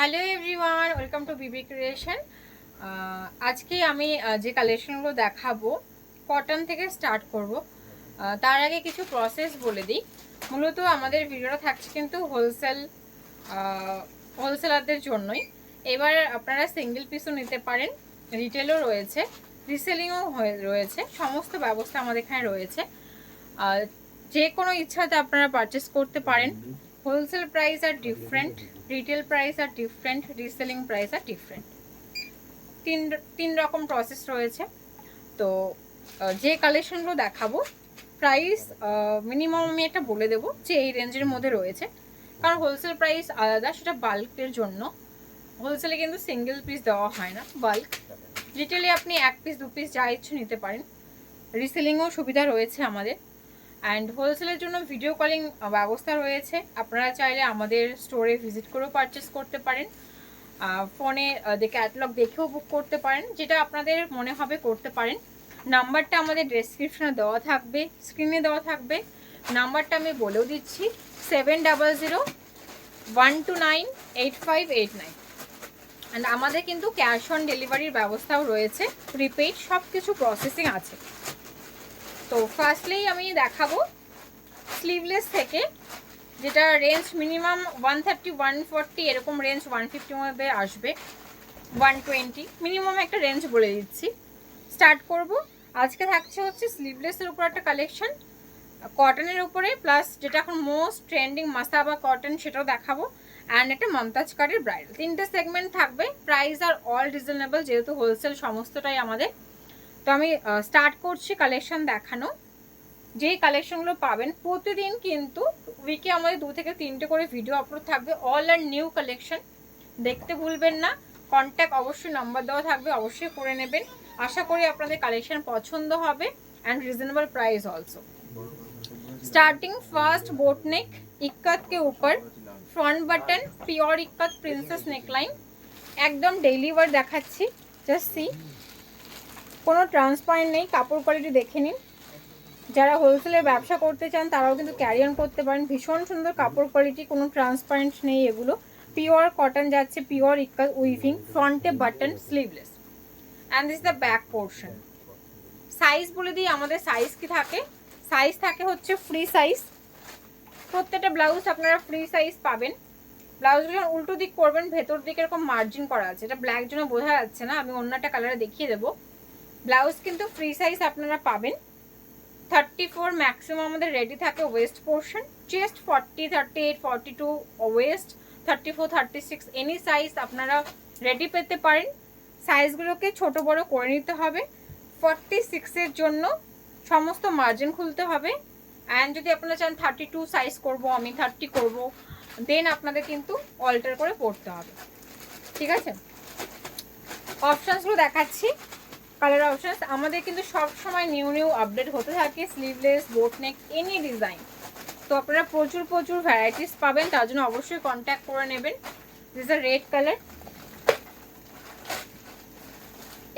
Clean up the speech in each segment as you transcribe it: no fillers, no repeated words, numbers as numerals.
Hello everyone, welcome to Bibi creation. আজকে আমি যে কালেকশনগুলো দেখাবো কটন থেকে স্টার্ট করব। তার আগে কিছু প্রসেস বলে দিই। মূলত আমাদের ভিডিওটা থাকছে কিন্তু হোলসেলারদের জন্যই। এবার আপনারা সিঙ্গেল পিসও নিতে পারেন, রিটেলও রয়েছে, রিসেলিংও রয়েছে, সমস্ত ব্যবস্থা আমাদের এখানে রয়েছে। যে কোনো ইচ্ছাতে আপনারা পারচেস করতে পারেন। হোলসেল প্রাইস আর ডিফারেন্ট, রিটেল প্রাইস আর ডিফারেন্ট, রিসেলিং প্রাইস আর ডিফারেন্ট। তিন রকম প্রসেস রয়েছে। তো যে কালেকশনগুলো দেখাবো প্রাইস মিনিমাম আমি একটা বলে দেবো যে এই রেঞ্জের মধ্যে রয়েছে, কারণ হোলসেল প্রাইস আলাদা, সেটা বাল্কের জন্য। হোলসেলে কিন্তু সিঙ্গেল পিস দেওয়া হয় না, বাল্ক। রিটেলে আপনি এক পিস দু পিস যা ইচ্ছে নিতে পারেন, রিসেলিংও সুবিধা রয়েছে আমাদের। অ্যান্ড হোলসেলের জন্য ভিডিও কলিং ব্যবস্থা রয়েছে, আপনারা চাইলে আমাদের স্টোরে ভিজিট করেও পারচেস করতে পারেন, ফোনে ক্যাটালগ দেখেও বুক করতে পারেন, যেটা আপনাদের মনে হবে করতে পারেন। নাম্বারটা আমাদের ডেসক্রিপশনে দেওয়া থাকবে, স্ক্রিনে দেওয়া থাকবে। নাম্বারটা আমি বলেও দিচ্ছি, 7001298589। অ্যান্ড আমাদের কিন্তু ক্যাশ অন ডেলিভারির ব্যবস্থাও রয়েছে, প্রিপেইড, সব কিছু প্রসেসিং আছে। তো ফার্স্টলি আমি দেখাবো স্লিভলেস থেকে, যেটা রেঞ্জ মিনিমাম 130 140 এরকম রেঞ্জ, 150 মধ্যে আসবে, 120 মিনিমাম একটা রেঞ্জ বলে দিচ্ছি। স্টার্ট করব। আজকে থাকছে হচ্ছে স্লিভলেসের উপর একটা কালেকশন, কটনের উপরে, প্লাস যেটা এখন মোস্ট ট্রেন্ডিং মাসাবা কটন সেটাও দেখাবো, অ্যান্ড একটা মমতাজ কাটের ব্রাইডাল। তিনটে সেগমেন্ট থাকবে, প্রাইস আর অল রিজনেবল, যেহেতু হোলসেল সমস্তটাই আমাদের। তো আমি স্টার্ট করছি কালেকশন দেখানো। যেই কালেকশনগুলো পাবেন প্রতিদিন, কিন্তু উইকে আমাদের 2 থেকে 3টে করে ভিডিও আপলোড থাকবে, অল অ্যান্ড নিউ কালেকশন, দেখতে ভুলবেন না। কন্ট্যাক্ট অবশ্যই নাম্বার দেওয়া থাকবে, অবশ্যই করে নেবেন। আশা করি আপনাদের কালেকশন পছন্দ হবে, and reasonable price also. Starting first boat नेक, इक्कत के ऊपर front button, pure ikat princess neckline, एकदम डेली वेयर देखाচ্ছি। জাস্ট সি, কোনো ট্রান্সপারেন্ট নেই, কাপড় কোয়ালিটি দেখে নিন। যারা হোলসেলের ব্যবসা করতে চান তারাও কিন্তু ক্যারি অন করতে পারেন। ভীষণ সুন্দর কাপড় কোয়ালিটি, কোনো ট্রান্সপারেন্ট নেই এগুলো, পিওর কটন যাচ্ছে, পিওর ইক্কাল উইভিং, ফ্রন্টে button, sleeveless. And this the back portion. Size বলে দিই, আমাদের সাইজ কি থাকে, সাইজ থাকে হচ্ছে ফ্রি সাইজ। প্রত্যেকটা ব্লাউজ আপনারা ফ্রি সাইজ পাবেন। ব্লাউজ যখন উল্টো দিক করবেন, ভেতর দিকে এরকম মার্জিন করা আছে, এটা ব্ল্যাক জন্য বোঝা যাচ্ছে না, আমি অন্য একটা কালারে দেখিয়ে দেবো। ব্লাউজ কিন্তু ফ্রি সাইজ আপনারা পাবেন। 34 ম্যাক্সিমাম আমাদের রেডি থাকে West portion, chest 40, 38, 42 West, 34, 36 any size আপনারা রেডি পেতে পারেন। সাইজগুলোকে ছোট বড় করে নিতে হবে। 46-এর জন্য সমস্ত মার্জিন খুলতে হবে। অ্যান্ড যদি আপনারা চান 32 সাইজ করব, আমি 30 করব, দেন আপনাদের কিন্তু অল্টার করে পড়তে হবে, ঠিক আছে। অপশানসগুলো দেখাচ্ছি, কালার অপশানস আমাদের কিন্তু সব সময় নিউ নিউ আপডেট হতে থাকে। স্লিভলেস, বোট নেক, এনি ডিজাইন, তো আপনারা প্রচুর প্রচুর ভ্যারাইটিস পাবেন, তার জন্য অবশ্যই কন্ট্যাক্ট করে নেবেন। This a red colour.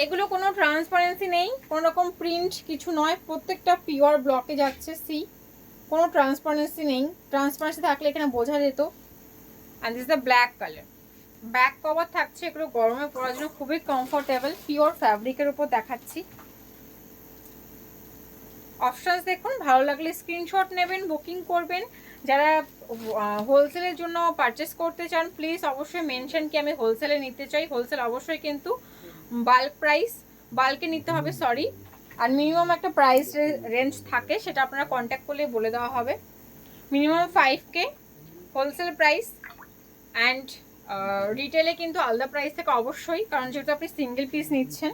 এগুলো কোনো ট্রান্সপারেন্সি নেই, কোনো রকম প্রিন্ট কিছু নয়, প্রত্যেকটা পিওর ব্লকে যাচ্ছে। সি, কোনো ট্রান্সপারেন্সি নেই, ট্রান্সপারেন্সি থাকলে এখানে বোঝা যেত। And this the black colour. Back cover থাকছে, এগুলো গরমে পরার জন্য খুবই কমফোর্টেবল, পিওর ফ্যাব্রিকের উপর দেখাচ্ছি। অপশানস দেখুন, ভালো লাগলে স্ক্রিনশট নেবেন, বুকিং করবেন। যারা হোলসেলের জন্য পারচেস করতে চান প্লিজ অবশ্যই মেনশন কি আমি হোলসেলে নিতে চাই। হোলসেল অবশ্যই কিন্তু বাল্ক প্রাইস, বাল্কে নিতে হবে, সরি। আর মিনিমাম একটা প্রাইস রেঞ্জ থাকে, সেটা আপনারা কন্ট্যাক্ট করলে বলে দেওয়া হবে। Minimum 5K wholesale price, and রিটেলে কিন্তু আলাদা প্রাইস থেকে অবশ্যই, কারণ যেহেতু আপনি সিঙ্গেল পিস নিচ্ছেন,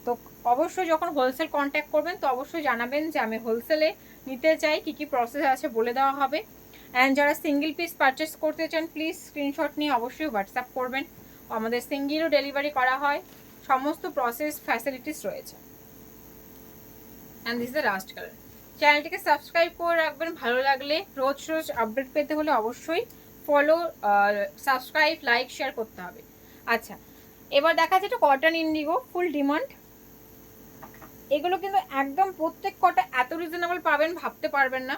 তো অবশ্যই যখন হোলসেল কন্ট্যাক্ট করবেন তো অবশ্যই জানাবেন যে আমি হোলসেলে নিতে চাই, কি কি প্রসেস আছে বলে দেওয়া হবে। অ্যান্ড যারা সিঙ্গেল পিস পারচেস করতে চান প্লিজ স্ক্রিনশট নিয়ে অবশ্যই হোয়াটসঅ্যাপ করবেন। আমাদের সিঙ্গেলও ডেলিভারি করা হয়, সমস্ত প্রসেস ফ্যাসিলিটিস রয়েছে। And this the last colour. চ্যানেলটিকে সাবস্ক্রাইব করে রাখবেন, ভালো লাগলে রোজ রোজ আপডেট পেতে হলে অবশ্যই ফলো, সাবস্ক্রাইব, লাইক, শেয়ার করতে হবে। আচ্ছা, এবার দেখা যাচ্ছে এটা কটন ইন্ডিগো, ফুল ডিমান্ড। এগুলো কিন্তু একদম প্রত্যেক কটা এত রিজনেবল পাবেন ভাবতে পারবেন না।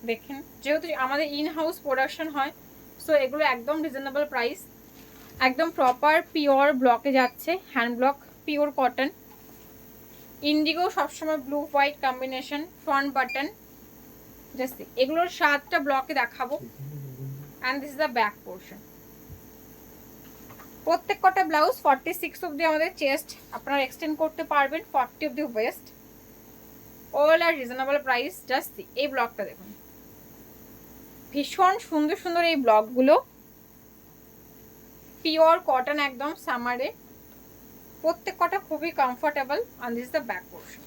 দেখেন, যেহেতু আমাদের ইন হাউস প্রোডাকশন হয়, সো এগুলো একদম রিজনেবল প্রাইস। একদম প্রপার পিওর ব্লকে যাচ্ছে, hand block, pure cotton. Indigo সবসময় blue white combination, front button. Just এগুলোর 7টা ব্লকে দেখাবো। And this is the back portion. প্রত্যেক কটা ব্লাউজ 46 অব্দি আমাদের চেস্ট আপনারা এক্সটেন্ড করতে পারবেন, 40 অব্দি ওয়েস্ট। অল আর রিজনেবল প্রাইস। জাস্ট এই ব্লকটা দেখুন, ভীষণ সুন্দর সুন্দর এই ব্লকগুলো, পিওর কটন একদম সামারে, প্রত্যেক কটা খুবই comfortable. And this is the back portion.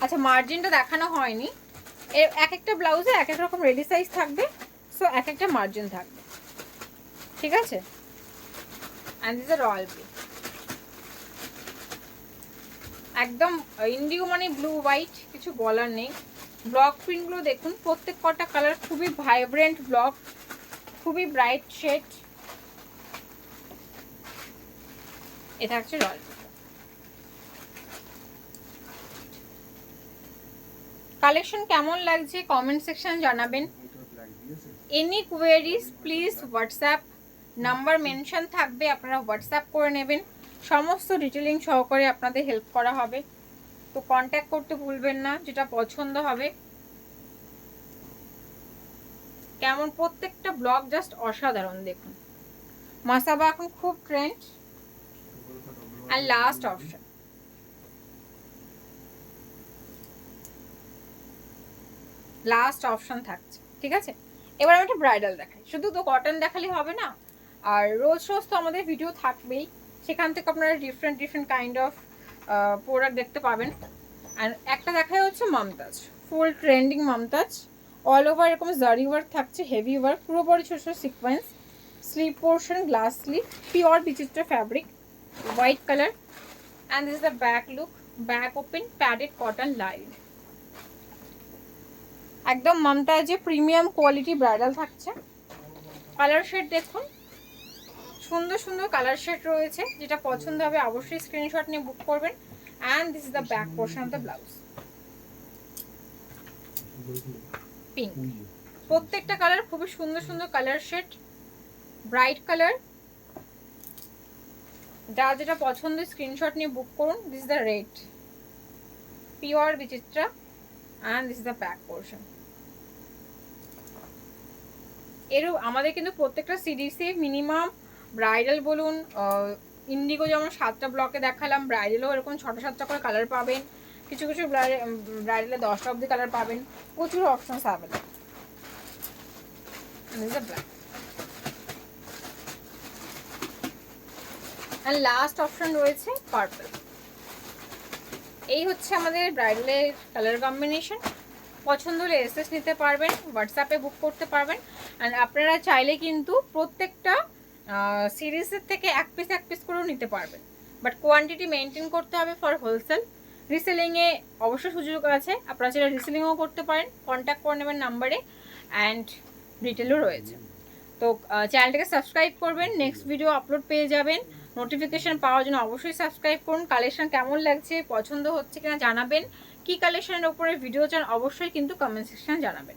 আচ্ছা, মার্জিনটা দেখানো হয়নি। এর এক একটা ব্লাউজে এক এক রকম রেডি সাইজ থাকবে, সো এক একটা মার্জিন থাকবে, ঠিক আছে। And this is royal blue, একদম ইন্ডিগো মানে ব্লু হোয়াইট, কিছু বলার নেই। ব্লক প্রিন্টগুলো দেখুন, প্রত্যেক কটা কালার খুবই ভাইব্রেন্ট ব্লক, খুবই ব্রাইট শেড। এটা হচ্ছে রয়্যাল ব্লু। কালেকশন কেমন লাগছে কমেন্ট সেকশন জানাবেন। Any queries please WhatsApp number mention থাকবে, আপনারা হোয়াটসঅ্যাপ করে নেবেন, সমস্ত ডিটেলিং সহকারে আপনাদের হেল্প করা হবে। তো কন্ট্যাক্ট করতে ভুলবেন না, যেটা পছন্দ হবে। কেমন প্রত্যেকটা ব্লগ জাস্ট অসাধারণ দেখুন। মাসাবা এখন খুব ট্রেন্ড। আর লাস্ট অপশন, লাস্ট অপশন থাকছে, ঠিক আছে। এবার আমি একটা ব্রাইডাল দেখাই, শুধু তো কটন দেখালে হবে না, আর রোজ রোজ তো আমাদের ভিডিও থাকবেই, সেখান থেকে আপনারা different different kind of product দেখতে পাবেন। আর একটা দেখাই হচ্ছে মমতাজ, ফুল ট্রেন্ডিং মমতাজ, অল ওভার এরকম জারি ওয়ার্ক থাকছে, হেভি ওয়ার্ক, পুরো বডি ছোট ছোট sequence, sleeve portion glass sleeve, pure বিচিত্র fabric, white colour. And this is the back look, back open, padded cotton line, একদম মমতাজে প্রিমিয়াম কোয়ালিটি ব্রাইডাল থাকছে। কালার শেড দেখুন, সুন্দর সুন্দর কালার শেড রয়েছে, যেটা পছন্দ হবে অবশ্যই স্ক্রিনশট নিয়ে বুক করবেন। And this is the back portion of the blouse, pink. প্রত্যেকটা কালার খুবই সুন্দর সুন্দর কালার শেড, ব্রাইট কালার। যা যেটা পছন্দ স্ক্রিনশট নিয়ে বুক করুন। This is the red, pure Bichitra. And this is the back portion. এরও আমাদের কিন্তু প্রত্যেকটা সিরিজে মিনিমাম ব্রাইডাল বলুন, ইন্ডিগো যেমন 7টা ব্লকে দেখালাম, ব্রাইডালও এরকম 6টা-7টা করে কালার পাবেন, কিছু কিছু ব্রাইডালে 10টা অব্দি কালার পাবেন, প্রচুর অপশনস অ্যাভেলেবল। আর লাস্ট অপশন রয়েছে পার্পল। এই হচ্ছে আমাদের ব্রাইডালের কালার কম্বিনেশন। পছন্দ হলে এসএস নিতে পারবেন, হোয়াটসঅ্যাপে বুক করতে পারবেন। অ্যান্ড আপনারা চাইলে কিন্তু প্রত্যেকটা সিরিজের থেকে এক পিস করেও নিতে পারবেন, বাট কোয়ান্টিটি মেনটেন করতে হবে ফর হোলসেল। রিসেলিংয়ে অবশ্যই সুযোগ আছে, আপনারা চাইলে রিসেলিংও করতে পারেন, কন্ট্যাক্ট করে নেবেন নাম্বারে। অ্যান্ড ডিটেলও রয়েছে। তো চ্যানেলটাকে সাবস্ক্রাইব করবেন, নেক্সট ভিডিও আপলোড পেয়ে যাবেন। নোটিফিকেশন পাওয়ার জন্য অবশ্যই সাবস্ক্রাইব করুন। কালেকশন কেমন লাগছে, পছন্দ হচ্ছে কিনা জানাবেন। কি কালেকশনের উপরে ভিডিও চান অবশ্যই কিন্তু কমেন্ট সেকশন জানাবেন।